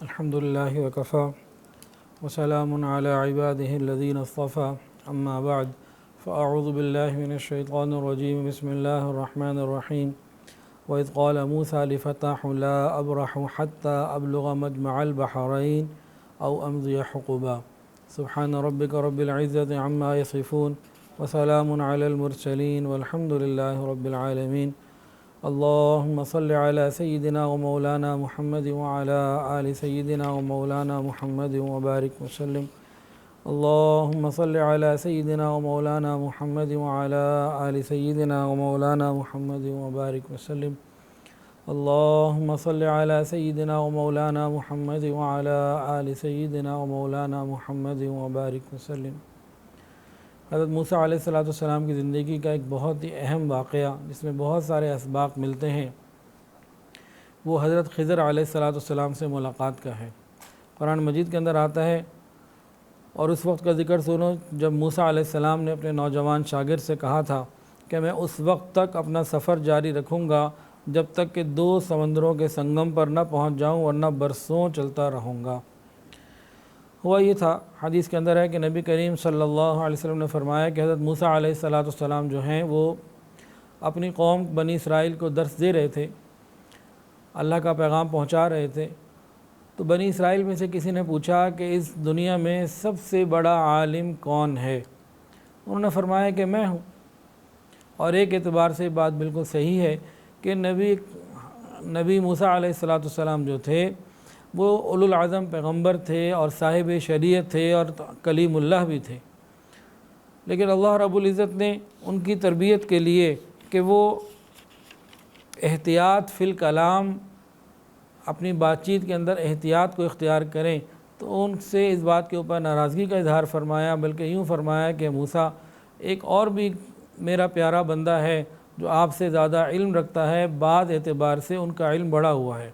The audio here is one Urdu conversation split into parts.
الحمد لله وكفى وسلام على عباده الذين اصطفى أما بعد فأعوذ بالله من الشيطان الرجيم بسم الله الرحمن الرحيم وإذ قال موسى لفتاه لا أبرح حتى أبلغ مجمع البحرين أو أمضي حقبا سبحان ربك رب العزة عما يصفون وسلام على المرسلين والحمد لله رب العالمين اللهم صل على سيدنا ومولانا محمد وعلى آل سيدنا ومولانا محمد وبارك وسلم اللهم صل على سيدنا ومولانا محمد وعلى آل سيدنا ومولانا محمد وبارك وسلم اللهم صل على سيدنا ومولانا محمد وعلى آل سيدنا ومولانا محمد وبارك وسلم۔ حضرت موسیٰ علیہ السلام کی زندگی کا ایک بہت ہی اہم واقعہ جس میں بہت سارے اسباق ملتے ہیں وہ حضرت خضر علیہ السلام سے ملاقات کا ہے۔ قرآن مجید کے اندر آتا ہے اور اس وقت کا ذکر سنو جب موسیٰ علیہ السلام نے اپنے نوجوان شاگرد سے کہا تھا کہ میں اس وقت تک اپنا سفر جاری رکھوں گا جب تک کہ 2 سمندروں کے سنگم پر نہ پہنچ جاؤں ورنہ برسوں چلتا رہوں گا۔ ہوا یہ تھا، حدیث کے اندر ہے کہ نبی کریم صلی اللہ علیہ وسلم نے فرمایا کہ حضرت موسیٰ علیہ السلام جو ہیں وہ اپنی قوم بنی اسرائیل کو درس دے رہے تھے، اللہ کا پیغام پہنچا رہے تھے۔ تو بنی اسرائیل میں سے کسی نے پوچھا کہ اس دنیا میں سب سے بڑا عالم کون ہے؟ انہوں نے فرمایا کہ میں ہوں۔ اور ایک اعتبار سے بات بالکل صحیح ہے کہ نبی موسیٰ علیہ السلام جو تھے وہ اولو العزم پیغمبر تھے اور صاحب شریعت تھے اور کلیم اللہ بھی تھے، لیکن اللہ رب العزت نے ان کی تربیت کے لیے کہ وہ احتیاط فی الکلام، اپنی بات چیت کے اندر احتیاط کو اختیار کریں، تو ان سے اس بات کے اوپر ناراضگی کا اظہار فرمایا، بلکہ یوں فرمایا کہ موسیٰ ایک اور بھی میرا پیارا بندہ ہے جو آپ سے زیادہ علم رکھتا ہے، بعض اعتبار سے ان کا علم بڑا ہوا ہے۔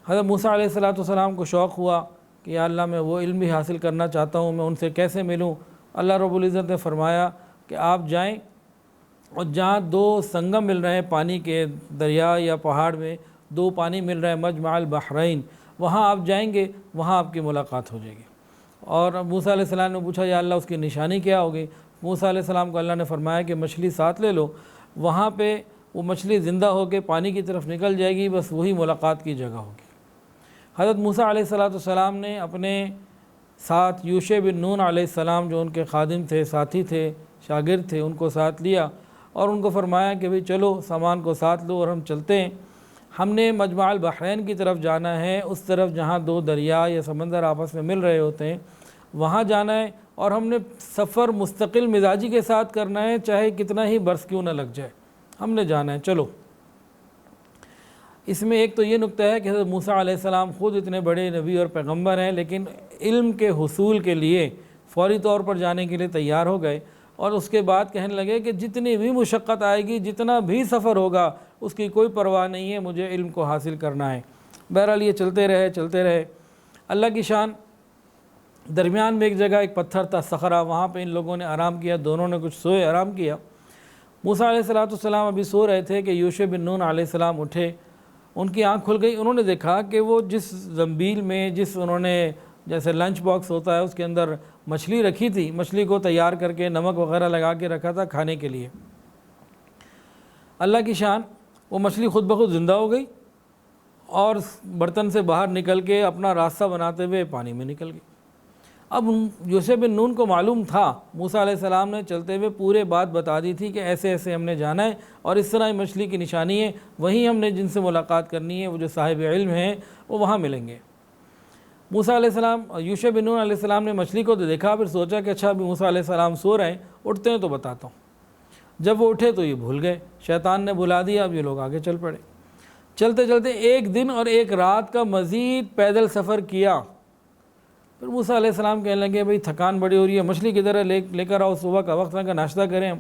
حضرت موسیٰ علیہ السلام کو شوق ہوا کہ یا اللہ میں وہ علم بھی حاصل کرنا چاہتا ہوں، میں ان سے کیسے ملوں؟ اللہ رب العزت نے فرمایا کہ آپ جائیں اور جہاں 2 سنگم مل رہے ہیں پانی کے، دریا یا پہاڑ میں 2 پانی مل رہے ہیں، مجمع البحرین، وہاں آپ جائیں گے، وہاں آپ کی ملاقات ہو جائے گی۔ اور موسیٰ علیہ السلام نے پوچھا یا اللہ اس کی نشانی کیا ہوگی؟ موسیٰ علیہ السلام کو اللہ نے فرمایا کہ مچھلی ساتھ لے لو، وہاں پہ وہ مچھلی زندہ ہو کے پانی کی طرف نکل جائے گی، بس وہی ملاقات کی جگہ ہوگی۔ حضرت موسیٰ علیہ السلام نے اپنے ساتھ یوشع بن نون علیہ السلام جو ان کے خادم تھے، ساتھی تھے، شاگرد تھے، ان کو ساتھ لیا اور ان کو فرمایا کہ بھئی چلو سامان کو ساتھ لو اور ہم چلتے ہیں، ہم نے مجمع البحرین کی طرف جانا ہے، اس طرف جہاں 2 دریا یا سمندر آپس میں مل رہے ہوتے ہیں وہاں جانا ہے، اور ہم نے سفر مستقل مزاجی کے ساتھ کرنا ہے، چاہے کتنا ہی برس کیوں نہ لگ جائے، ہم نے جانا ہے، چلو۔ اس میں ایک تو یہ نقطہ ہے کہ حضرت موسیٰ علیہ السلام خود اتنے بڑے نبی اور پیغمبر ہیں، لیکن علم کے حصول کے لیے فوری طور پر جانے کے لیے تیار ہو گئے، اور اس کے بعد کہنے لگے کہ جتنی بھی مشقت آئے گی، جتنا بھی سفر ہوگا، اس کی کوئی پرواہ نہیں ہے، مجھے علم کو حاصل کرنا ہے۔ بہرحال یہ چلتے رہے۔ اللہ کی شان، درمیان میں ایک جگہ ایک پتھر تھا، صخرہ، وہاں پہ ان لوگوں نے آرام کیا، دونوں نے کچھ سوئے، آرام کیا۔ موسیٰ علیہ السلام ابھی سو رہے تھے کہ یوشع بن نون علیہ السلام اٹھے، ان کی آنکھ کھل گئی، انہوں نے دیکھا کہ وہ جس زنبیل میں، انہوں نے جیسے لنچ باکس ہوتا ہے اس کے اندر مچھلی رکھی تھی، مچھلی کو تیار کر کے نمک وغیرہ لگا کے رکھا تھا کھانے کے لیے، اللہ کی شان، وہ مچھلی خود بخود زندہ ہو گئی اور برتن سے باہر نکل کے اپنا راستہ بناتے ہوئے پانی میں نکل گئی۔ اب یوشع بن نون کو معلوم تھا، موسیٰ علیہ السلام نے چلتے ہوئے پورے بات بتا دی تھی کہ ایسے ایسے ہم نے جانا ہے اور اس طرح مچھلی کی نشانی ہے، وہیں ہم نے جن سے ملاقات کرنی ہے، وہ جو صاحب علم ہیں وہ وہاں ملیں گے۔ موسیٰ علیہ السلام، یوشع بن نون علیہ السلام نے مچھلی کو تو دیکھا، پھر سوچا کہ اچھا ابھی موسیٰ علیہ السلام سو رہے ہیں، اٹھتے ہیں تو بتاتا ہوں۔ جب وہ اٹھے تو یہ بھول گئے، شیطان نے بھلا دیا، اب یہ لوگ آگے چل پڑے۔ چلتے چلتے 1 دن اور 1 رات کا مزید پیدل سفر کیا۔ پھر موسیٰ علیہ السلام کہنے لگے بھئی تھکان بڑی ہو رہی ہے، مچھلی کی طرح لے کر آؤ، صبح کا وقت ہے کہ ناشتہ کریں ہم۔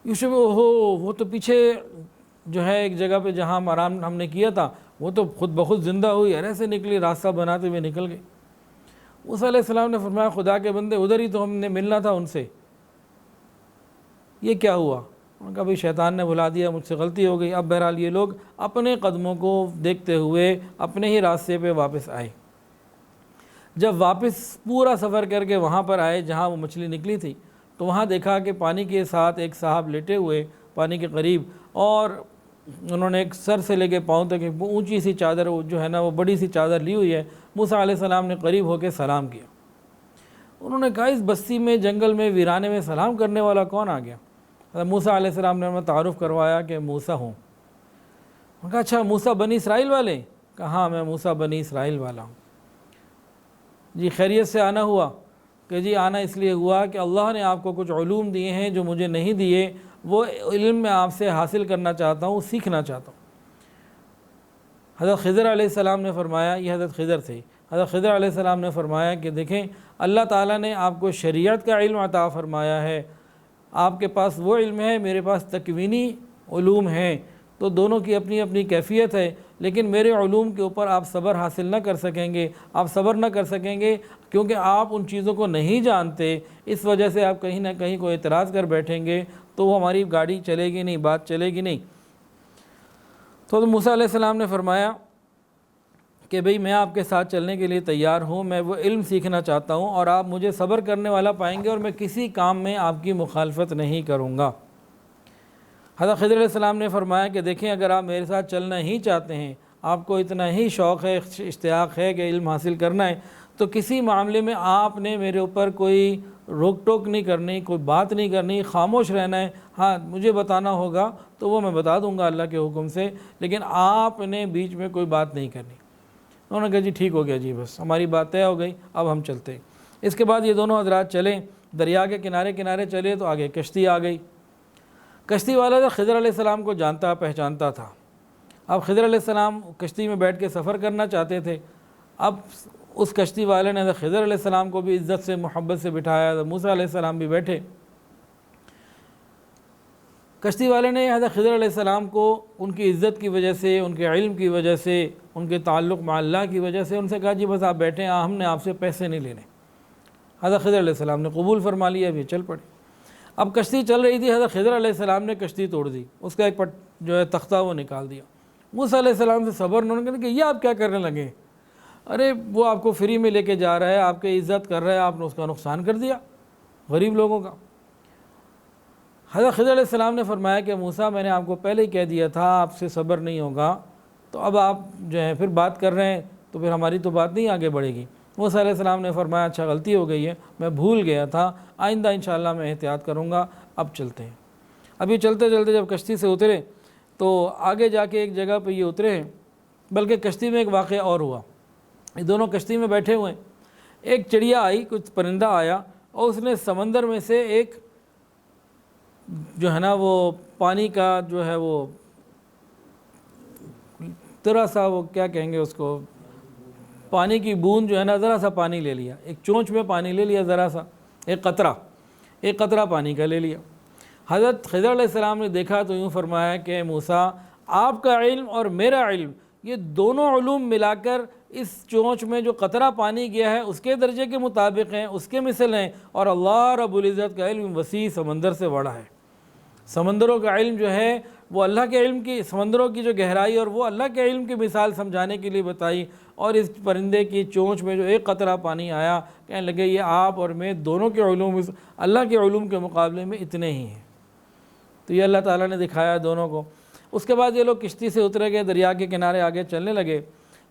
یوشع وہ تو پیچھے جو ہے ایک جگہ پہ جہاں آرام ہم نے کیا تھا وہ تو خود بخود زندہ ہوئی، ایسے نکلی، راستہ بناتے ہوئے نکل گئی۔ موسیٰ علیہ السلام نے فرمایا خدا کے بندے، ادھر ہی تو ہم نے ملنا تھا ان سے، یہ کیا ہوا؟ ان کا بھی شیطان نے بلا دیا، مجھ سے غلطی ہو گئی۔ اب بہرحال یہ لوگ اپنے قدموں کو دیکھتے ہوئے اپنے ہی راستے پہ واپس آئے۔ جب واپس پورا سفر کر کے وہاں پر آئے جہاں وہ مچھلی نکلی تھی، تو وہاں دیکھا کہ پانی کے ساتھ ایک صاحب لیٹے ہوئے پانی کے قریب، اور انہوں نے ایک سر سے لے کے پاؤں تک ایک اونچی سی چادر جو ہے نا وہ بڑی سی چادر لی ہوئی ہے۔ موسیٰ علیہ السلام نے قریب ہو کے سلام کیا۔ انہوں نے کہا اس بستی میں، جنگل میں، ویرانے میں سلام کرنے والا کون آ گیا؟ موسیٰ علیہ السلام نے ہمیں تعارف کروایا کہ موسیٰ ہوں۔ انہوں نے کہا اچھا موسیٰ بنی اسرائیل والے؟ کہا ہاں میں موسیٰ بنی اسرائیل والا ہوں۔ جی خیریت سے آنا ہوا؟ کہ جی آنا اس لیے ہوا کہ اللہ نے آپ کو کچھ علوم دیے ہیں جو مجھے نہیں دیے، وہ علم میں آپ سے حاصل کرنا چاہتا ہوں، سیکھنا چاہتا ہوں۔ حضرت خضر علیہ السلام نے فرمایا، یہ حضرت خضر تھے، حضرت خضر علیہ السلام نے فرمایا کہ دیکھیں اللہ تعالیٰ نے آپ کو شریعت کا علم عطا فرمایا ہے، آپ کے پاس وہ علم ہے، میرے پاس تکوینی علوم ہیں، تو دونوں کی اپنی اپنی کیفیت ہے، لیکن میرے علوم کے اوپر آپ صبر حاصل نہ کر سکیں گے، آپ صبر نہ کر سکیں گے کیونکہ آپ ان چیزوں کو نہیں جانتے، اس وجہ سے آپ کہیں نہ کہیں کوئی اعتراض کر بیٹھیں گے تو وہ ہماری گاڑی چلے گی نہیں، بات چلے گی نہیں۔ تو موسیٰ علیہ السلام نے فرمایا کہ بھئی میں آپ کے ساتھ چلنے کے لیے تیار ہوں، میں وہ علم سیکھنا چاہتا ہوں اور آپ مجھے صبر کرنے والا پائیں گے اور میں کسی کام میں آپ کی مخالفت نہیں کروں گا۔ حضرت خضر علیہ السلام نے فرمایا کہ دیکھیں اگر آپ میرے ساتھ چلنا ہی چاہتے ہیں، آپ کو اتنا ہی شوق ہے، اشتیاق ہے کہ علم حاصل کرنا ہے، تو کسی معاملے میں آپ نے میرے اوپر کوئی روک ٹوک نہیں کرنی، کوئی بات نہیں کرنی، خاموش رہنا ہے۔ ہاں مجھے بتانا ہوگا تو وہ میں بتا دوں گا اللہ کے حکم سے، لیکن آپ نے بیچ میں کوئی بات نہیں کرنی۔ انہوں نے کہا جی ٹھیک ہو گیا جی، بس ہماری بات طے ہو گئی، اب ہم چلتے ہیں۔ اس کے بعد یہ دونوں حضرات چلے، دریا کے کنارے کنارے چلے تو آگے کشتی آ گئی۔ کشتی والا تو خضر علیہ السلام کو جانتا پہچانتا تھا۔ اب خضر علیہ السلام کشتی میں بیٹھ کے سفر کرنا چاہتے تھے۔ اب اس کشتی والے نے حضرت خضر علیہ السلام کو بھی عزت سے محبت سے بٹھایا، حضرت موسیٰ علیہ السلام بھی بیٹھے۔ کشتی والے نے حضرت خضر علیہ السلام کو ان کی عزت کی وجہ سے، ان کے علم کی وجہ سے، ان کے تعلق مع اللہ کی وجہ سے ان سے کہا جی بس آپ بیٹھیں، ہم نے آپ سے پیسے نہیں لینے۔ حضرت خضر علیہ السلام نے قبول فرما لیا، ابھی چل پڑے۔ اب کشتی چل رہی تھی، حضرت خضر علیہ السلام نے کشتی توڑ دی، اس کا ایک جو ہے تختہ وہ نکال دیا۔ موسیٰ علیہ السلام سے صبر انہوں نے کہا کہ یہ آپ کیا کرنے لگے؟ ارے وہ آپ کو فری میں لے کے جا رہا ہے، آپ کی عزت کر رہا ہے، آپ نے اس کا نقصان کر دیا غریب لوگوں کا۔ حضرت خضر علیہ السلام نے فرمایا کہ موسیٰ میں نے آپ کو پہلے ہی کہہ دیا تھا آپ سے صبر نہیں ہوگا، تو اب آپ جو ہے پھر بات کر رہے ہیں تو پھر ہماری تو بات نہیں آگے بڑھے گی۔ موسیٰ علیہ السلام نے فرمایا اچھا غلطی ہو گئی ہے، میں بھول گیا تھا، آئندہ انشاءاللہ میں احتیاط کروں گا، اب چلتے ہیں۔ ابھی چلتے چلتے جب کشتی سے اترے تو آگے جا کے ایک جگہ پہ یہ اترے ہیں، بلکہ کشتی میں ایک واقعہ اور ہوا۔ یہ دونوں کشتی میں بیٹھے ہوئے ہیں، ایک چڑیا آئی، کچھ پرندہ آیا اور اس نے سمندر میں سے ایک جو ہے نا وہ پانی کا جو ہے وہ ذرا سا وہ کیا کہیں گے اس کو، پانی کی بوند جو ہے نا ذرا سا پانی لے لیا، ایک چونچ میں پانی لے لیا، ذرا سا ایک قطرہ پانی کا لے لیا۔ حضرت خضر علیہ السلام نے دیکھا تو یوں فرمایا کہ موسیٰ آپ کا علم اور میرا علم یہ دونوں علوم ملا کر اس چونچ میں جو قطرہ پانی گیا ہے اس کے درجے کے مطابق ہیں، اس کے مثل ہیں، اور اللہ رب العزت کا علم وسیع سمندر سے بڑا ہے۔ سمندروں کا علم جو ہے وہ اللہ کے علم کی، سمندروں کی جو گہرائی اور وہ اللہ کے علم کی مثال سمجھانے کے لیے بتائی، اور اس پرندے کی چونچ میں جو ایک قطرہ پانی آیا کہنے لگے یہ آپ اور میں دونوں کے علوم اللہ کے علوم کے مقابلے میں اتنے ہی ہیں۔ تو یہ اللہ تعالیٰ نے دکھایا دونوں کو۔ اس کے بعد یہ لوگ کشتی سے اترے گئے، دریا کے کنارے آگے چلنے لگے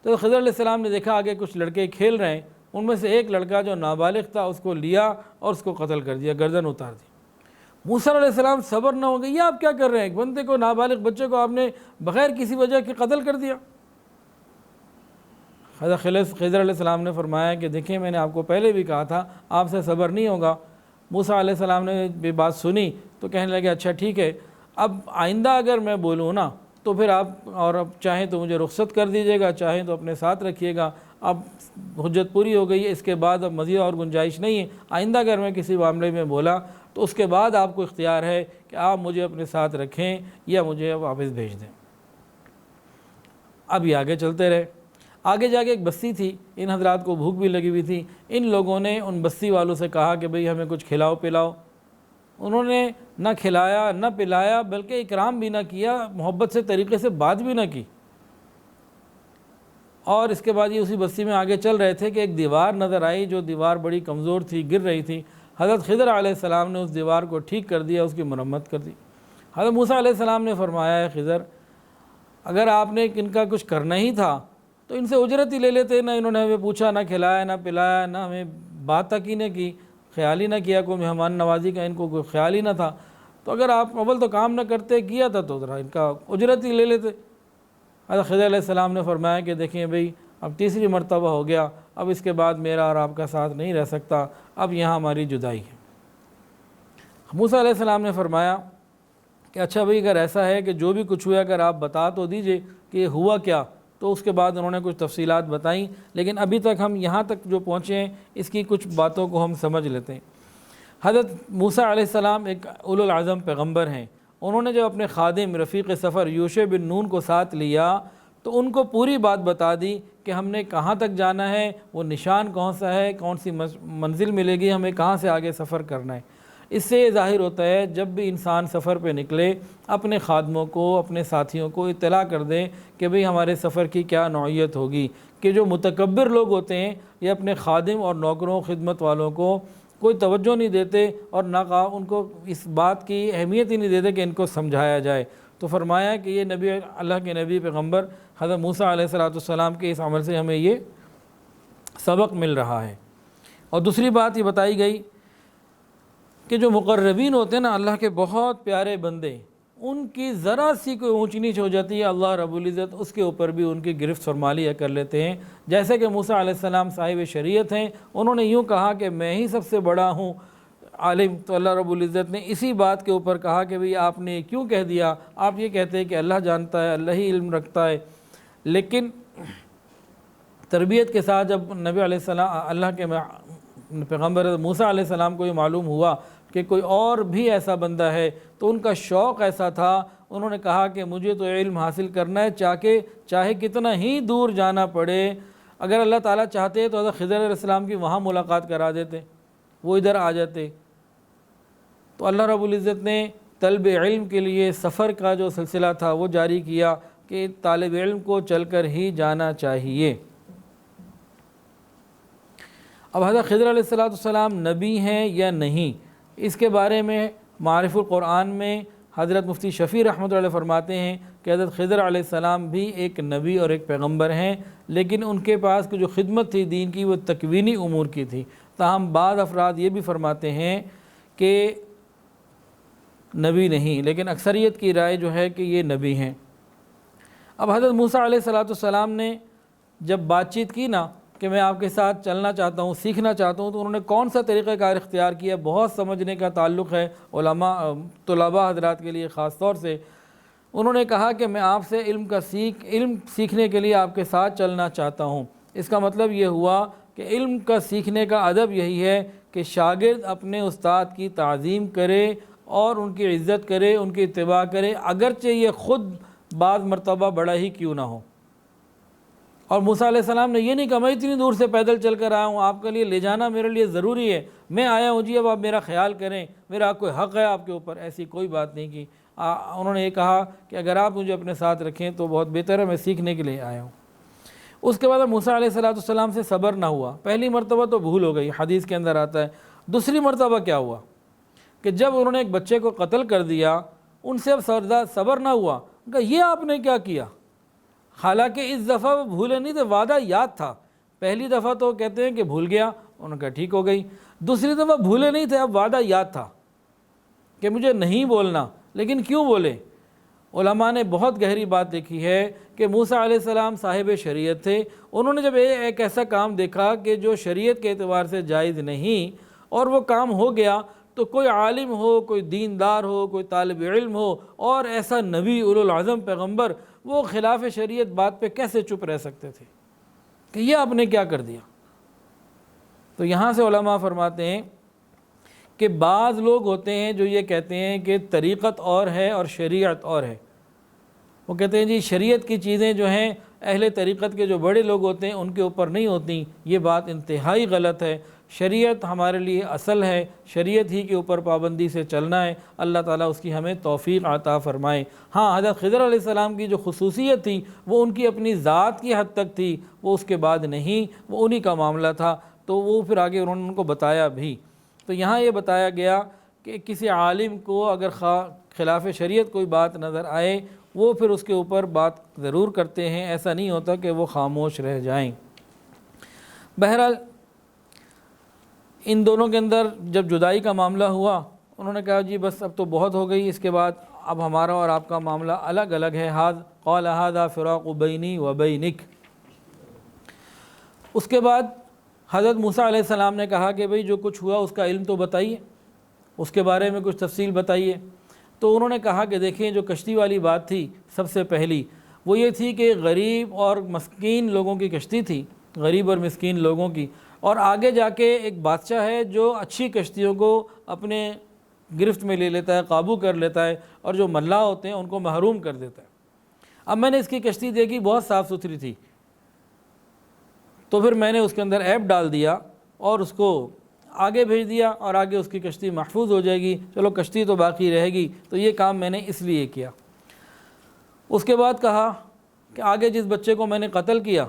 تو خضر علیہ السلام نے دیکھا آگے کچھ لڑکے کھیل رہے ہیں، ان میں سے ایک لڑکا جو نابالغ تھا اس کو لیا اور اس کو قتل کر دیا، گردن اتار دی۔ موسیٰ علیہ السلام صبر نہ ہو گئی، یہ آپ کیا کر رہے ہیں؟ ایک بندے کو، نابالغ بچے کو آپ نے بغیر کسی وجہ کے قتل کر دیا۔ حضرت خضر علیہ السلام نے فرمایا کہ دیکھیں میں نے آپ کو پہلے بھی کہا تھا آپ سے صبر نہیں ہوگا۔ موسیٰ علیہ السلام نے بھی بات سنی تو کہنے لگے اچھا ٹھیک ہے، اب آئندہ اگر میں بولوں نا تو پھر آپ، اور اب چاہیں تو مجھے رخصت کر دیجیے گا، چاہیں تو اپنے ساتھ رکھیے گا، اب حجت پوری ہو گئی ہے، اس کے بعد اب مزید اور گنجائش نہیں ہے۔ آئندہ اگر میں کسی معاملے میں بولا تو اس کے بعد آپ کو اختیار ہے کہ آپ مجھے اپنے ساتھ رکھیں یا مجھے واپس بھیج دیں۔ اب یہ آگے چلتے رہے۔ آگے جا کے ایک بستی تھی، ان حضرات کو بھوک بھی لگی ہوئی تھی، ان لوگوں نے ان بستی والوں سے کہا کہ بھئی ہمیں کچھ کھلاؤ پلاؤ۔ انہوں نے نہ کھلایا نہ پلایا بلکہ اکرام بھی نہ کیا، محبت سے طریقے سے بات بھی نہ کی۔ اور اس کے بعد یہ اسی بستی میں آگے چل رہے تھے کہ ایک دیوار نظر آئی، جو دیوار بڑی کمزور تھی، گر رہی تھی۔ حضرت خضر علیہ السلام نے اس دیوار کو ٹھیک کر دیا، اس کی مرمت کر دی۔ حضرت موسیٰ علیہ السلام نے فرمایا ہے خضر، اگر آپ نے ان کا کچھ کرنا ہی تھا تو ان سے اجرت ہی لے لیتے، نہ انہوں نے ہمیں پوچھا، نہ کھلایا، نہ پلایا، نہ ہمیں بات تک ہی نہ کی، خیال ہی نہ کیا، کوئی مہمان نوازی کا ان کو کوئی خیال ہی نہ تھا۔ تو اگر آپ اول تو کام نہ کرتے، کیا تھا تو ذرا ان کا اجرت ہی لے لیتے۔ حضرت خضر علیہ السلام نے فرمایا کہ دیکھیں بھئی، اب تیسری مرتبہ ہو گیا، اب اس کے بعد میرا اور آپ کا ساتھ نہیں رہ سکتا، اب یہاں ہماری جدائی ہے۔ موسیٰ علیہ السلام نے فرمایا کہ اچھا بھئی، اگر ایسا ہے کہ جو بھی کچھ ہوا اگر آپ بتا تو دیجئے کہ یہ ہوا کیا۔ تو اس کے بعد انہوں نے کچھ تفصیلات بتائیں، لیکن ابھی تک ہم یہاں تک جو پہنچے ہیں اس کی کچھ باتوں کو ہم سمجھ لیتے ہیں۔ حضرت موسیٰ علیہ السلام ایک اولو العزم پیغمبر ہیں۔ انہوں نے جب اپنے خادم رفیق سفر یوشع بن نون کو ساتھ لیا تو ان کو پوری بات بتا دی کہ ہم نے کہاں تک جانا ہے، وہ نشان کون سا ہے، کون سی منزل ملے گی، ہمیں کہاں سے آگے سفر کرنا ہے۔ اس سے یہ ظاہر ہوتا ہے جب بھی انسان سفر پہ نکلے اپنے خادموں کو، اپنے ساتھیوں کو اطلاع کر دیں کہ بھئی ہمارے سفر کی کیا نوعیت ہوگی، کہ جو متکبر لوگ ہوتے ہیں یہ اپنے خادم اور نوکروں خدمت والوں کو کوئی توجہ نہیں دیتے اور نہ ان کو اس بات کی اہمیت ہی نہیں دیتے کہ ان کو سمجھایا جائے۔ تو فرمایا کہ یہ نبی، اللہ کے نبی پیغمبر حضرت موسیٰ علیہ السلام کے اس عمل سے ہمیں یہ سبق مل رہا ہے۔ اور دوسری بات یہ بتائی گئی کہ جو مقربین ہوتے ہیں نا، اللہ کے بہت پیارے بندے، ان کی ذرا سی کوئی اونچ نیچ ہو جاتی ہے، اللہ رب العزت اس کے اوپر بھی ان کی گرفت فرما لیا کر لیتے ہیں۔ جیسے کہ موسیٰ علیہ السلام صاحب شریعت ہیں، انہوں نے یوں کہا کہ میں ہی سب سے بڑا ہوں عالم، تو اللہ رب العزت نے اسی بات کے اوپر کہا کہ بھئی آپ نے کیوں کہہ دیا، آپ یہ کہتے ہیں کہ اللہ جانتا ہے، اللہ ہی علم رکھتا ہے۔ لیکن تربیت کے ساتھ جب نبی علیہ السلام، اللہ کے پیغمبر موسیٰ علیہ السلام کو یہ معلوم ہوا کہ کوئی اور بھی ایسا بندہ ہے تو ان کا شوق ایسا تھا، انہوں نے کہا کہ مجھے تو علم حاصل کرنا ہے، چاہے کتنا ہی دور جانا پڑے۔ اگر اللہ تعالیٰ چاہتے تو حضرت خضر علیہ السلام کی وہاں ملاقات کرا دیتے، وہ ادھر آ جاتے۔ تو اللہ رب العزت نے طلب علم کے لیے سفر کا جو سلسلہ تھا وہ جاری کیا کہ طالب علم کو چل کر ہی جانا چاہیے۔ اب حضرت خضر علیہ السلام نبی ہیں یا نہیں، اس کے بارے میں معارف القرآن میں حضرت مفتی شفیع رحمۃ اللہ علیہ فرماتے ہیں کہ حضرت خضر علیہ السلام بھی ایک نبی اور ایک پیغمبر ہیں، لیکن ان کے پاس کی جو خدمت تھی دین کی وہ تکوینی امور کی تھی۔ تاہم بعض افراد یہ بھی فرماتے ہیں کہ نبی نہیں، لیکن اکثریت کی رائے جو ہے کہ یہ نبی ہیں۔ اب حضرت موسیٰ علیہ السلام نے جب بات چیت کی نا کہ میں آپ کے ساتھ چلنا چاہتا ہوں، سیکھنا چاہتا ہوں، تو انہوں نے کون سا طریقہ کار اختیار کیا، بہت سمجھنے کا تعلق ہے علماء طلباء حضرات کے لیے خاص طور سے۔ انہوں نے کہا کہ میں آپ سے علم سیکھنے کے لیے آپ کے ساتھ چلنا چاہتا ہوں۔ اس کا مطلب یہ ہوا کہ علم کا سیکھنے کا ادب یہی ہے کہ شاگرد اپنے استاد کی تعظیم کرے اور ان کی عزت کرے، ان کی اتباع کرے، اگرچہ یہ خود بعض مرتبہ بڑا ہی کیوں نہ ہو۔ اور موسیٰ علیہ السلام نے یہ نہیں کہا میں اتنی دور سے پیدل چل کر آیا ہوں، آپ کے لیے لے جانا میرے لیے ضروری ہے، میں آیا ہوں جی اب آپ میرا خیال کریں، میرا کوئی حق ہے آپ کے اوپر، ایسی کوئی بات نہیں کی۔ انہوں نے یہ کہا کہ اگر آپ مجھے اپنے ساتھ رکھیں تو بہت بہتر ہے، میں سیکھنے کے لیے آیا ہوں۔ اس کے بعد موسیٰ علیہ السلام سے صبر نہ ہوا۔ پہلی مرتبہ تو بھول ہو گئی، حدیث کے اندر آتا ہے۔ دوسری مرتبہ کیا ہوا کہ جب انہوں نے ایک بچے کو قتل کر دیا، ان سے اب صبر نہ ہوا، کہ یہ آپ نے کیا کیا؟ حالانکہ اس دفعہ وہ بھولے نہیں تھے، وعدہ یاد تھا۔ پہلی دفعہ تو کہتے ہیں کہ بھول گیا، انہوں نے کہا ٹھیک ہو گئی۔ دوسری دفعہ بھولے نہیں تھے، اب وعدہ یاد تھا کہ مجھے نہیں بولنا، لیکن کیوں بولے؟ علماء نے بہت گہری بات لکھی ہے کہ موسیٰ علیہ السلام صاحب شریعت تھے، انہوں نے جب ایک ایسا کام دیکھا کہ جو شریعت کے اعتبار سے جائز نہیں اور وہ کام ہو گیا، تو کوئی عالم ہو، کوئی دیندار ہو، کوئی طالب علم ہو اور ایسا نبی اولو العزم پیغمبر، وہ خلاف شریعت بات پہ کیسے چپ رہ سکتے تھے کہ یہ آپ نے کیا کر دیا؟ تو یہاں سے علماء فرماتے ہیں کہ بعض لوگ ہوتے ہیں جو یہ کہتے ہیں کہ طریقت اور ہے اور شریعت اور ہے۔ وہ کہتے ہیں جی شریعت کی چیزیں جو ہیں اہل طریقت کے جو بڑے لوگ ہوتے ہیں ان کے اوپر نہیں ہوتی، یہ بات انتہائی غلط ہے۔ شریعت ہمارے لیے اصل ہے، شریعت ہی کے اوپر پابندی سے چلنا ہے۔ اللہ تعالیٰ اس کی ہمیں توفیق عطا فرمائے۔ ہاں، حضرت خضر علیہ السلام کی جو خصوصیت تھی وہ ان کی اپنی ذات کی حد تک تھی، وہ اس کے بعد نہیں، وہ انہی کا معاملہ تھا، تو وہ پھر آگے انہوں نے ان کو بتایا بھی۔ تو یہاں یہ بتایا گیا کہ کسی عالم کو اگر خلاف شریعت کوئی بات نظر آئے وہ پھر اس کے اوپر بات ضرور کرتے ہیں، ایسا نہیں ہوتا کہ وہ خاموش رہ جائیں۔ بہرحال ان دونوں کے اندر جب جدائی کا معاملہ ہوا، انہوں نے کہا جی بس اب تو بہت ہو گئی، اس کے بعد اب ہمارا اور آپ کا معاملہ الگ الگ ہے۔ قال ھذا فراق بینی و بینک۔ اس کے بعد حضرت موسیٰ علیہ السلام نے کہا کہ بھئی جو کچھ ہوا اس کا علم تو بتائیے، اس کے بارے میں کچھ تفصیل بتائیے۔ تو انہوں نے کہا کہ دیکھیں جو کشتی والی بات تھی سب سے پہلی وہ یہ تھی کہ غریب اور مسکین لوگوں کی کشتی تھی، غریب اور مسکین لوگوں کی، اور آگے جا کے ایک بادشاہ ہے جو اچھی کشتیوں کو اپنے گرفت میں لے لیتا ہے، قابو کر لیتا ہے، اور جو ملاح ہوتے ہیں ان کو محروم کر دیتا ہے۔ اب میں نے اس کی کشتی دیکھی، بہت صاف ستھری تھی، تو پھر میں نے اس کے اندر عیب ڈال دیا اور اس کو آگے بھیج دیا، اور آگے اس کی کشتی محفوظ ہو جائے گی، چلو کشتی تو باقی رہے گی، تو یہ کام میں نے اس لیے کیا۔ اس کے بعد کہا کہ آگے جس بچے کو میں نے قتل کیا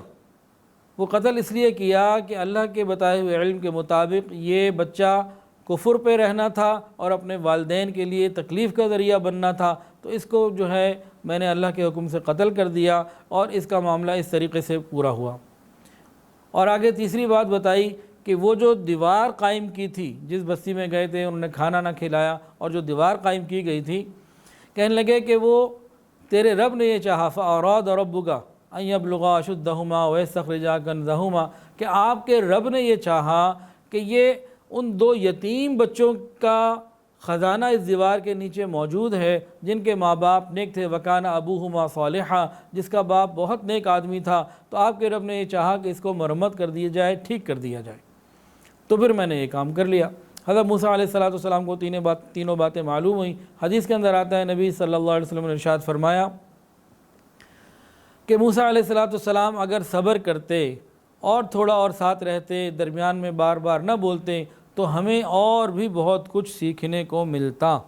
وہ قتل اس لیے کیا کہ اللہ کے بتائے ہوئے علم کے مطابق یہ بچہ کفر پہ رہنا تھا اور اپنے والدین کے لیے تکلیف کا ذریعہ بننا تھا، تو اس کو جو ہے میں نے اللہ کے حکم سے قتل کر دیا، اور اس کا معاملہ اس طریقے سے پورا ہوا۔ اور آگے تیسری بات بتائی کہ وہ جو دیوار قائم کی تھی، جس بستی میں گئے تھے انہوں نے کھانا نہ کھلایا، اور جو دیوار قائم کی گئی تھی، کہنے لگے کہ وہ تیرے رب نے یہ چاہا فَأَرَادَ رَبُّكَ أَن يَبْلُغَا أَشُدَّهُمَا وَيَسْتَخْرِجَا كَنزَهُمَا، کہ آپ کے رب نے یہ چاہا کہ یہ ان دو یتیم بچوں کا خزانہ اس دیوار کے نیچے موجود ہے جن کے ماں باپ نیک تھے، وَكَانَ أَبُوهُمَا صَالِحًا، جس کا باپ بہت نیک آدمی تھا، تو آپ کے رب نے یہ چاہا کہ اس کو مرمت کر دیا جائے، ٹھیک کر دیا جائے۔ تو پھر میں نے یہ کام کر لیا۔ حضرت موسیٰ علیہ السلام کو تینوں باتیں معلوم ہوئیں۔ حدیث کے اندر آتا ہے نبی صلی اللہ علیہ وسلم نے ارشاد فرمایا کہ موسیٰ علیہ السلام اگر صبر کرتے اور تھوڑا اور ساتھ رہتے، درمیان میں بار بار نہ بولتے، تو ہمیں اور بھی بہت کچھ سیکھنے کو ملتا۔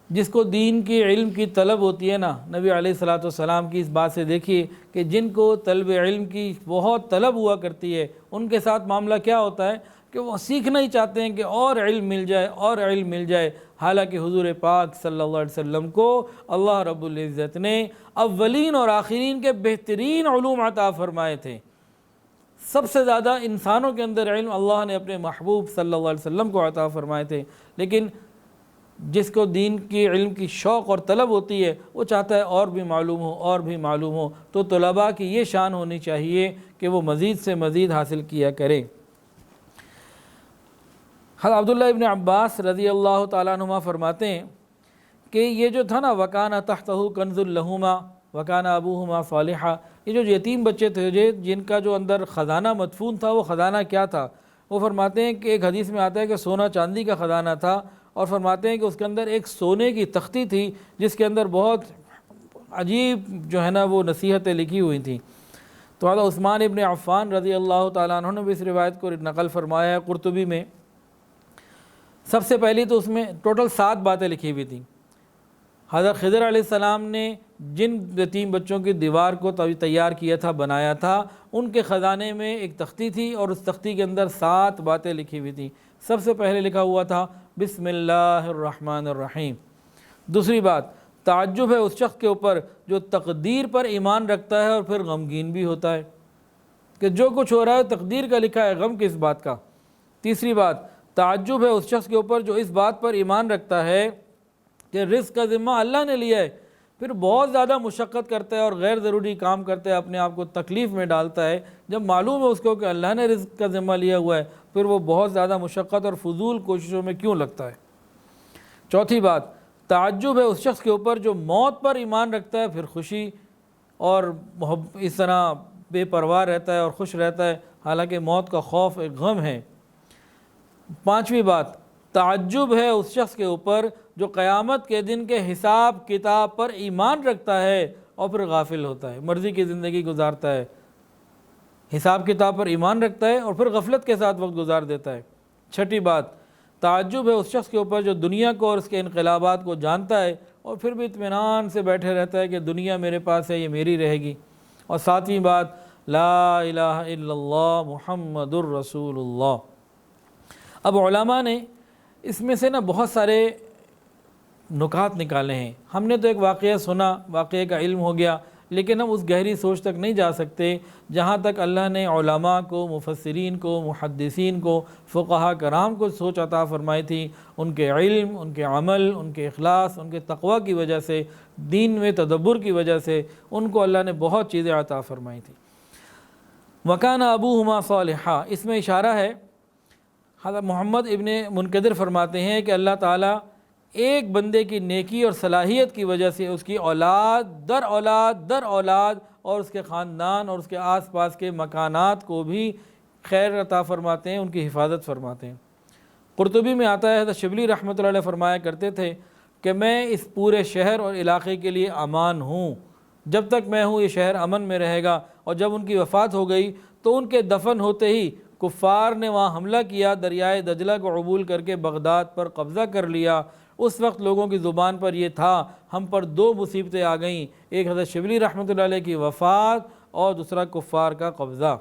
جس کو دین کی علم کی طلب ہوتی ہے نا، نبی علیہ السلام کی اس بات سے دیکھیے کہ جن کو طلب علم کی بہت طلب ہوا کرتی ہے ان کے ساتھ معاملہ کیا ہوتا ہے کہ وہ سیکھنا ہی چاہتے ہیں کہ اور علم مل جائے، اور علم مل جائے۔ حالانکہ حضور پاک صلی اللہ علیہ وسلم کو اللہ رب العزت نے اولین اور آخرین کے بہترین علوم عطا فرمائے تھے۔ سب سے زیادہ انسانوں کے اندر علم اللہ نے اپنے محبوب صلی اللہ علیہ وسلم کو عطا فرمائے تھے، لیکن جس کو دین کی علم کی شوق اور طلب ہوتی ہے وہ چاہتا ہے اور بھی معلوم ہو، اور بھی معلوم ہو۔ تو طلباء کی یہ شان ہونی چاہیے کہ وہ مزید سے مزید حاصل کیا کریں۔ حضرت عبداللہ ابن عباس رضی اللہ تعالیٰ عنہما فرماتے ہیں کہ یہ جو تھا نا وَكَانَ تَحْتَهُ كَنْزٌ لَهُمَا وَكَانَ أَبُوهُمَا صَالِحًا، یہ جو یتیم بچے تھے جن کا جو اندر خزانہ مدفون تھا، وہ خزانہ کیا تھا؟ وہ فرماتے ہیں کہ ایک حدیث میں آتا ہے کہ سونا چاندی کا خزانہ تھا، اور فرماتے ہیں کہ اس کے اندر ایک سونے کی تختی تھی جس کے اندر بہت عجیب جو ہے نا وہ نصیحتیں لکھی ہوئی تھیں۔ تو حضرت عثمان ابن عفان رضی اللہ تعالیٰ عنہ نے بھی اس روایت کو نقل فرمایا ہے قرطبی میں۔ سب سے پہلی تو اس میں ٹوٹل 7 باتیں لکھی ہوئی تھیں۔ حضرت خضر علیہ السلام نے جن یتیم بچوں کی دیوار کو تیار کیا تھا، بنایا تھا، ان کے خزانے میں ایک تختی تھی، اور اس تختی کے اندر 7 باتیں لکھی ہوئی تھیں۔ سب سے پہلے لکھا ہوا تھا بسم اللہ الرحمن الرحیم۔ دوسری بات، تعجب ہے اس شخص کے اوپر جو تقدیر پر ایمان رکھتا ہے اور پھر غمگین بھی ہوتا ہے کہ جو کچھ ہو رہا ہے تقدیر کا لکھا ہے، غم کس بات کا۔ تیسری بات، تعجب ہے اس شخص کے اوپر جو اس بات پر ایمان رکھتا ہے کہ رزق کا ذمہ اللہ نے لیا ہے، پھر بہت زیادہ مشقت کرتا ہے اور غیر ضروری کام کرتا ہے، اپنے آپ کو تکلیف میں ڈالتا ہے، جب معلوم ہے اس کو کہ اللہ نے رزق کا ذمہ لیا ہوا ہے، پھر وہ بہت زیادہ مشقت اور فضول کوششوں میں کیوں لگتا ہے۔ چوتھی بات، تعجب ہے اس شخص کے اوپر جو موت پر ایمان رکھتا ہے، پھر خوشی اور اس طرح بے پرواہ رہتا ہے اور خوش رہتا ہے، حالانکہ موت کا خوف ایک غم ہے۔ پانچویں بات، تعجب ہے اس شخص کے اوپر جو قیامت کے دن کے حساب کتاب پر ایمان رکھتا ہے اور پھر غافل ہوتا ہے، مرضی کی زندگی گزارتا ہے، حساب کتاب پر ایمان رکھتا ہے اور پھر غفلت کے ساتھ وقت گزار دیتا ہے۔ چھٹی بات، تعجب ہے اس شخص کے اوپر جو دنیا کو اور اس کے انقلابات کو جانتا ہے اور پھر بھی اطمینان سے بیٹھے رہتا ہے کہ دنیا میرے پاس ہے، یہ میری رہے گی۔ اور ساتویں بات، لا الہ الا اللہ محمد الرسول اللہ۔ اب علماء نے اس میں سے بہت سارے نکات نکالے ہیں۔ ہم نے تو ایک واقعہ سنا، واقعے کا علم ہو گیا، لیکن ہم اس گہری سوچ تک نہیں جا سکتے جہاں تک اللہ نے علماء کو، مفسرین کو، محدثین کو، فقہاء کرام کو سوچ عطا فرمائی تھی۔ ان کے علم، ان کے عمل، ان کے اخلاص، ان کے تقوی کی وجہ سے، دین میں تدبر کی وجہ سے ان کو اللہ نے بہت چیزیں عطا فرمائی تھی۔ وَكَانَ أَبُوهُمَا صَالِحًا، اس میں اشارہ ہے، حضرت محمد ابن منکدر فرماتے ہیں کہ اللہ تعالیٰ ایک بندے کی نیکی اور صلاحیت کی وجہ سے اس کی اولاد در اولاد اور اس کے خاندان اور اس کے آس پاس کے مکانات کو بھی خیر عطا فرماتے ہیں، ان کی حفاظت فرماتے ہیں۔ قرطبی میں آتا ہے، حضرت شبلی رحمۃ اللہ علیہ فرمایا کرتے تھے کہ میں اس پورے شہر اور علاقے کے لیے امان ہوں، جب تک میں ہوں یہ شہر امن میں رہے گا۔ اور جب ان کی وفات ہو گئی تو ان کے دفن ہوتے ہی کفار نے وہاں حملہ کیا، دریائے دجلہ کو عبور کر کے بغداد پر قبضہ کر لیا۔ اس وقت لوگوں کی زبان پر یہ تھا، ہم پر دو مصیبتیں آ گئیں، ایک حضرت شبلی رحمۃ اللہ علیہ کی وفات اور دوسرا کفار کا قبضہ۔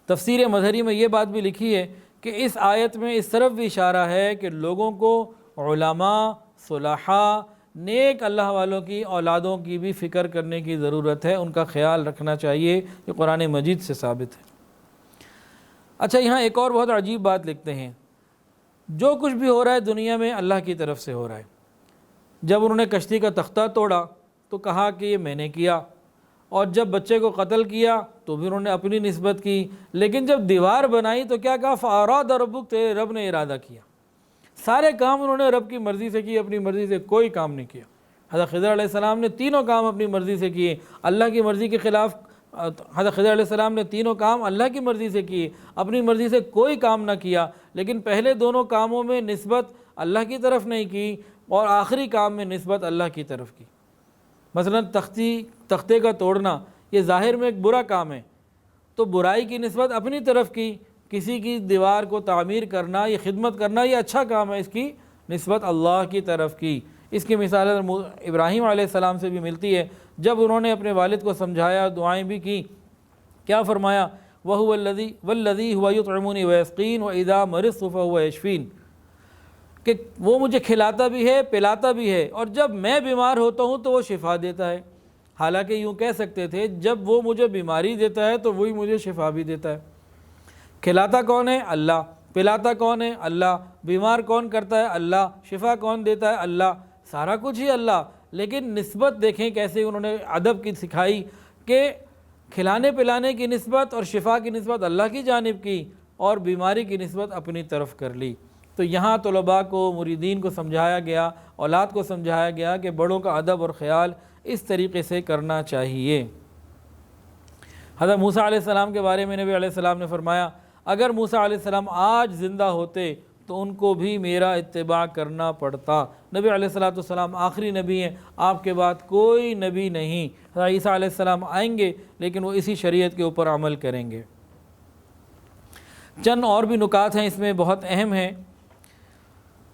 تفسیر مظہری میں یہ بات بھی لکھی ہے کہ اس آیت میں اس طرف بھی اشارہ ہے کہ لوگوں کو علماء، صلحاء، نیک اللہ والوں کی اولادوں کی بھی فکر کرنے کی ضرورت ہے، ان کا خیال رکھنا چاہیے، یہ قرآن مجید سے ثابت ہے۔ اچھا، یہاں ایک اور بہت عجیب بات لکھتے ہیں، جو کچھ بھی ہو رہا ہے دنیا میں اللہ کی طرف سے ہو رہا ہے۔ جب انہوں نے کشتی کا تختہ توڑا تو کہا کہ یہ میں نے کیا، اور جب بچے کو قتل کیا تو بھی انہوں نے اپنی نسبت کی، لیکن جب دیوار بنائی تو کیا کہا؟ فَأَرَادَ رَبُّكَ، تیرے رب نے ارادہ کیا۔ سارے کام انہوں نے رب کی مرضی سے کیے، اپنی مرضی سے کوئی کام نہیں کیا۔ حضرت خضر علیہ السلام نے تینوں کام اپنی مرضی سے کیے، اللہ کی مرضی کے خلاف۔ حضرت خضر علیہ السلام نے تینوں کام اللہ کی مرضی سے کیے، اپنی مرضی سے کوئی کام نہ کیا، لیکن پہلے دونوں کاموں میں نسبت اللہ کی طرف نہیں کی اور آخری کام میں نسبت اللہ کی طرف کی۔ مثلا تختے کا توڑنا یہ ظاہر میں ایک برا کام ہے، تو برائی کی نسبت اپنی طرف کی، کسی کی دیوار کو تعمیر کرنا، یہ خدمت کرنا، یہ اچھا کام ہے، اس کی نسبت اللہ کی طرف کی۔ اس کی مثال ابراہیم علیہ السلام سے بھی ملتی ہے، جب انہوں نے اپنے والد کو سمجھایا، دعائیں بھی کی، کیا فرمایا؟ وَهُوَ الَّذِي هُوَ يُطْعِمُنِي وَيَسْقِينِ وَإِذَا مَرِضْتُ فَهُوَ يَشْفِينِ، کہ وہ مجھے کھلاتا بھی ہے، پلاتا بھی ہے، اور جب میں بیمار ہوتا ہوں تو وہ شفا دیتا ہے۔ حالانکہ یوں کہہ سکتے تھے جب وہ مجھے بیماری دیتا ہے تو وہی مجھے شفا بھی دیتا ہے۔ کھلاتا کون ہے؟ اللہ۔ پلاتا کون ہے؟ اللہ۔ بیمار کون کرتا ہے؟ اللہ۔ شفا کون دیتا ہے؟ اللہ۔ سارا کچھ ہی اللہ، لیکن نسبت دیکھیں کیسے انہوں نے ادب کی سکھائی کہ کھلانے پلانے کی نسبت اور شفا کی نسبت اللہ کی جانب کی اور بیماری کی نسبت اپنی طرف کر لی۔ تو یہاں طلباء کو، مریدین کو سمجھایا گیا، اولاد کو سمجھایا گیا کہ بڑوں کا ادب اور خیال اس طریقے سے کرنا چاہیے۔ حضرت موسیٰ علیہ السلام کے بارے میں نبی علیہ السلام نے فرمایا، اگر موسیٰ علیہ السلام آج زندہ ہوتے تو ان کو بھی میرا اتباع کرنا پڑتا۔ نبی علیہ السلام آخری نبی ہیں، آپ کے بعد کوئی نبی نہیں۔ حضرت عیسیٰ علیہ السلام آئیں گے لیکن وہ اسی شریعت کے اوپر عمل کریں گے۔ چند اور بھی نکات ہیں اس میں بہت اہم ہیں۔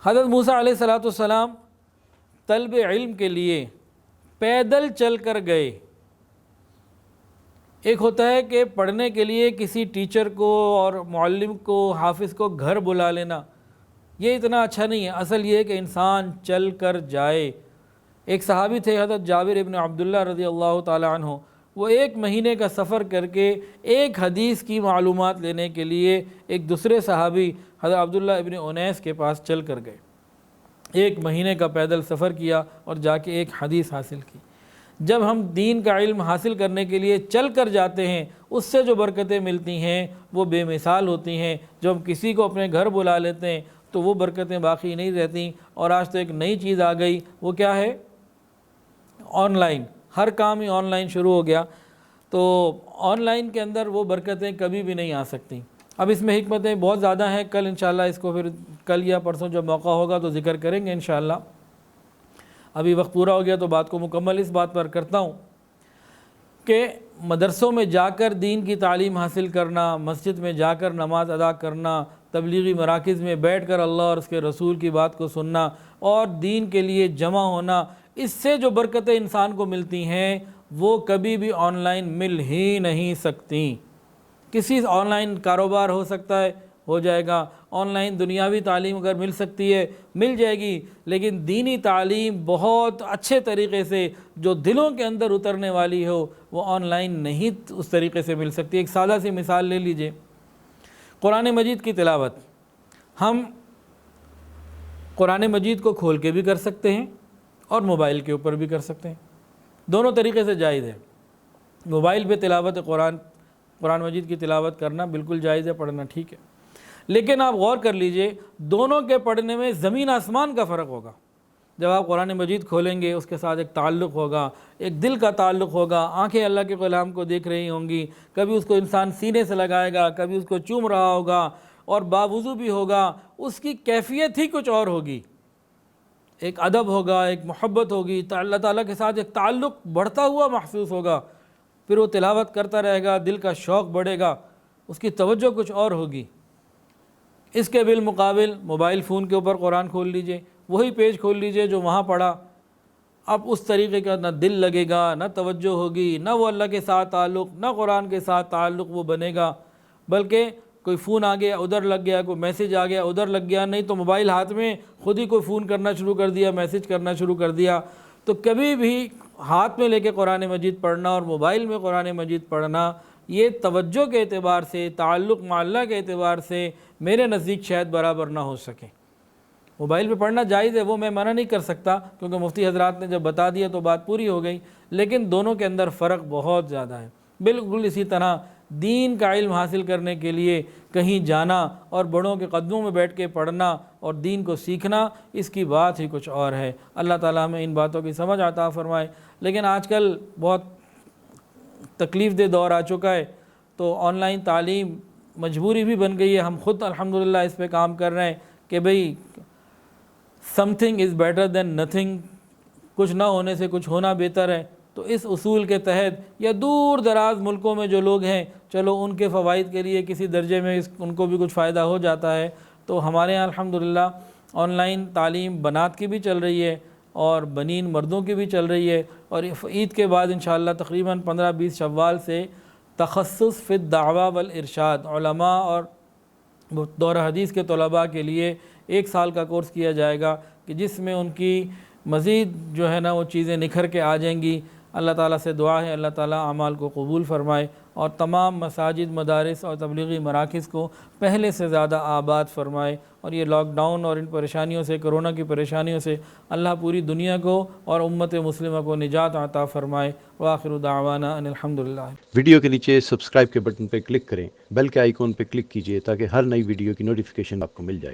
حضرت موسیٰ علیہ السلام طلب علم کے لیے پیدل چل کر گئے۔ ایک ہوتا ہے کہ پڑھنے کے لیے کسی ٹیچر کو اور معلم کو، حافظ کو گھر بلا لینا، یہ اتنا اچھا نہیں ہے۔ اصل یہ ہے کہ انسان چل کر جائے۔ ایک صحابی تھے حضرت جابر ابن عبداللہ رضی اللہ تعالی عنہ، وہ 1 مہینے کا سفر کر کے ایک حدیث کی معلومات لینے کے لیے ایک دوسرے صحابی حضرت عبداللہ ابن انیس کے پاس چل کر گئے۔ 1 مہینے کا پیدل سفر کیا اور جا کے ایک حدیث حاصل کی۔ جب ہم دین کا علم حاصل کرنے کے لیے چل کر جاتے ہیں، اس سے جو برکتیں ملتی ہیں وہ بے مثال ہوتی ہیں۔ جب ہم کسی کو اپنے گھر بلا لیتے ہیں تو وہ برکتیں باقی نہیں رہتی۔ اور آج تو ایک نئی چیز آ گئی، وہ کیا ہے؟ On line. Hare com he on line شروع ہو گیا، تو آن لائن کے اندر وہ برکتیں کبھی بھی نہیں آ سکتی۔ اب اس میں حکمتیں بہت زیادہ ہیں، کل انشاءاللہ اس کو پھر کل یا پرسوں جب موقع ہوگا تو ذکر کریں گے انشاءاللہ۔ ابھی وقت پورا ہو گیا تو بات کو مکمل اس بات پر کرتا ہوں کہ مدرسوں میں جا کر دین کی تعلیم حاصل کرنا، مسجد میں جا کر نماز ادا کرنا، تبلیغی مراکز میں بیٹھ کر اللہ اور اس کے رسول کی بات کو سننا اور دین کے لیے جمع ہونا، اس سے جو برکتیں انسان کو ملتی ہیں وہ کبھی بھی آن لائن مل ہی نہیں سکتی۔ کسی آن لائن کاروبار ہو سکتا ہے، ہو جائے گا، آن لائن دنیاوی تعلیم اگر مل سکتی ہے مل جائے گی، لیکن دینی تعلیم بہت اچھے طریقے سے جو دلوں کے اندر اترنے والی ہو وہ آن لائن نہیں اس طریقے سے مل سکتی۔ ایک سادہ سی مثال لے لیجئے، قرآن مجید کی تلاوت ہم قرآن مجید کو کھول کے بھی کر سکتے ہیں اور موبائل کے اوپر بھی کر سکتے ہیں، دونوں طریقے سے جائز ہے۔ موبائل پہ تلاوت قرآن مجید کی تلاوت کرنا بالکل جائز ہے، پڑھنا ٹھیک ہے، لیکن آپ غور کر لیجئے دونوں کے پڑھنے میں زمین آسمان کا فرق ہوگا۔ جب آپ قرآن مجید کھولیں گے اس کے ساتھ ایک تعلق ہوگا، ایک دل کا تعلق ہوگا، آنکھیں اللہ کے کلام کو دیکھ رہی ہوں گی، کبھی اس کو انسان سینے سے لگائے گا، کبھی اس کو چوم رہا ہوگا اور باوضو بھی ہوگا، اس کی کیفیت ہی کچھ اور ہوگی، ایک ادب ہوگا، ایک محبت ہوگی، اللہ تعالیٰ کے ساتھ ایک تعلق بڑھتا ہوا محسوس ہوگا، پھر وہ تلاوت کرتا رہے گا، دل کا شوق بڑھے گا، اس کی توجہ کچھ اور ہوگی۔ اس کے بالمقابل موبائل فون کے اوپر قرآن کھول لیجئے، وہی پیج کھول لیجئے جو وہاں پڑھا، اب اس طریقے کا نہ دل لگے گا، نہ توجہ ہوگی، نہ وہ اللہ کے ساتھ تعلق، نہ قرآن کے ساتھ تعلق وہ بنے گا، بلکہ کوئی فون آ گیا ادھر لگ گیا، کوئی میسیج آ گیا ادھر لگ گیا، نہیں تو موبائل ہاتھ میں خود ہی کوئی فون کرنا شروع کر دیا، میسیج کرنا شروع کر دیا۔ تو کبھی بھی ہاتھ میں لے کے قرآن مجید پڑھنا اور موبائل میں قرآن مجید پڑھنا، یہ توجہ کے اعتبار سے، تعلق مع اللہ کے اعتبار سے میرے نزدیک شاید برابر نہ ہو سکے۔ موبائل پہ پڑھنا جائز ہے، وہ میں منع نہیں کر سکتا، کیونکہ مفتی حضرات نے جب بتا دیا تو بات پوری ہو گئی، لیکن دونوں کے اندر فرق بہت زیادہ ہے۔ بالکل اسی طرح دین کا علم حاصل کرنے کے لیے کہیں جانا اور بڑوں کے قدموں میں بیٹھ کے پڑھنا اور دین کو سیکھنا، اس کی بات ہی کچھ اور ہے۔ اللہ تعالیٰ ہمیں ان باتوں کی سمجھ عطا فرمائے۔ لیکن آج کل بہت تکلیف دہ دور آ چکا ہے، تو آن لائن تعلیم مجبوری بھی بن گئی ہے۔ ہم خود الحمدللہ اس پہ کام کر رہے ہیں کہ بھئی some thing is better than nothing, کچھ نہ ہونے سے کچھ ہونا بہتر ہے۔ تو اس اصول کے تحت یا دور دراز ملکوں میں جو لوگ ہیں، چلو ان کے فوائد کے لیے کسی درجے میں ان کو بھی کچھ فائدہ ہو جاتا ہے، تو ہمارے یہاں الحمدللہ آن لائن تعلیم بنات کی بھی چل رہی ہے اور بنین مردوں کی بھی چل رہی ہے، اور عید کے بعد انشاءاللہ تقریباً 15-20 شوال سے تخصص فی الدعوہ والارشاد، علماء اور دورہ حدیث کے طلباء کے لیے 1 سال کا کورس کیا جائے گا، کہ جس میں ان کی مزید جو ہے نا وہ چیزیں نکھر کے آ جائیں گی۔ اللہ تعالیٰ سے دعا ہے اللہ تعالیٰ اعمال کو قبول فرمائے اور تمام مساجد، مدارس اور تبلیغی مراکز کو پہلے سے زیادہ آباد فرمائے، اور یہ لاک ڈاؤن اور ان پریشانیوں سے، کرونا کی پریشانیوں سے اللہ پوری دنیا کو اور امت مسلمہ کو نجات عطا فرمائے۔ وآخر دعوانا ان الحمدللہ۔ ویڈیو کے نیچے سبسکرائب کے بٹن پہ کلک کریں، بیل کے آئیکن پہ کلک کیجئے تاکہ ہر نئی ویڈیو کی نوٹیفیکیشن آپ کو مل جائے۔